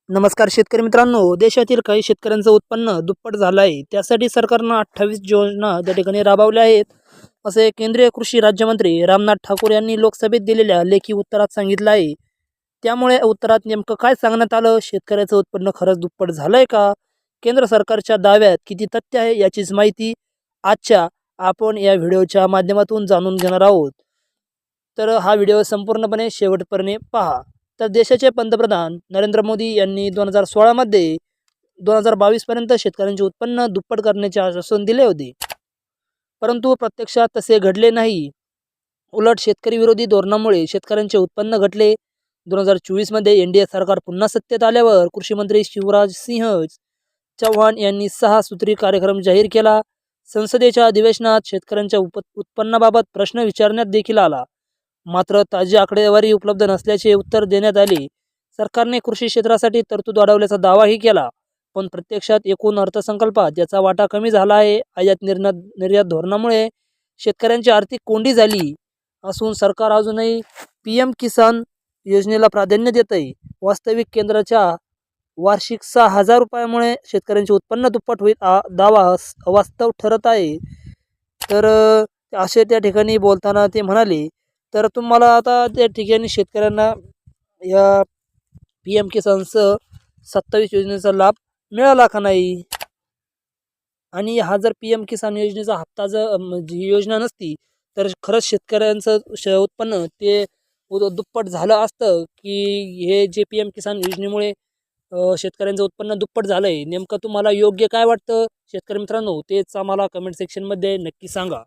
नमस्कार शेतकरी मित्रांनो, देशातील काही शेतकऱ्यांचं उत्पन्न दुप्पट झालं आहे. त्यासाठी सरकारनं 28 योजना त्या ठिकाणी राबवल्या आहेत, असे केंद्रीय कृषी राज्यमंत्री रामनाथ ठाकूर यांनी लोकसभेत दिलेल्या लेखी उत्तरात सांगितलं आहे. त्यामुळे उत्तरात नेमकं काय सांगण्यात आलं, शेतकऱ्याचं उत्पन्न खरंच दुप्पट झालंय का, केंद्र सरकारच्या दाव्यात किती तथ्य आहे याचीच माहिती आजच्या आपण या व्हिडिओच्या माध्यमातून जाणून घेणार आहोत. तर हा व्हिडिओ संपूर्णपणे शेवटपर्यंत पहा. तर देशाचे पंतप्रधान नरेंद्र मोदी यांनी 2016मध्ये 2022पर्यंत शेतकऱ्यांचे उत्पन्न दुप्पट करण्याचे आश्वासन दिले होते, परंतु प्रत्यक्षात तसे घडले नाही. उलट शेतकरी विरोधी धोरणामुळे शेतकऱ्यांचे उत्पन्न घटले. 2024मध्ये एनडीए सरकार पुन्हा सत्तेत आल्यावर कृषी मंत्री शिवराज सिंह चौहान यांनी 6 सूत्री कार्यक्रम जाहीर केला. संसदेच्या अधिवेशनात शेतकऱ्यांच्या उत्पन्नाबाबत प्रश्न विचारण्यात देखील आला, मात्र ताजी आकडेवारी उपलब्ध नसल्याचे उत्तर देण्यात आले. सरकारने कृषी क्षेत्रासाठी तरतूद वाढवल्याचा दावाही केला, पण प्रत्यक्षात एकूण अर्थसंकल्पात याचा वाटा कमी झाला आहे. आयात निर्यात धोरणामुळे शेतकऱ्यांची आर्थिक कोंडी झाली असून सरकार अजूनही PM किसान योजनेला प्राधान्य देत आहे. वास्तविक केंद्राच्या वार्षिक 6,000 रुपयामुळे शेतकऱ्यांचे उत्पन्न दुप्पट होईल दावा अवास्तव ठरत आहे. तर असे त्या ठिकाणी बोलताना ते म्हणाले. तर तुम्हाला आता त्या ठिकाणी शेतकऱ्यांना या PM किसानचं 27 योजनेचा लाभ मिळाला का नाही, आणि हा जर PM किसान योजनेचा हप्ता जर जी योजना नसती तर खरंच शेतकऱ्यांचं उत्पन्न ते दुप्पट झालं असतं की हे जे PM किसान योजनेमुळे शेतकऱ्यांचं उत्पन्न दुप्पट झालं आहे. नेमकं तुम्हाला योग्य काय वाटतं शेतकरी मित्रांनो, तेच आम्हाला कमेंट सेक्शनमध्ये नक्की सांगा.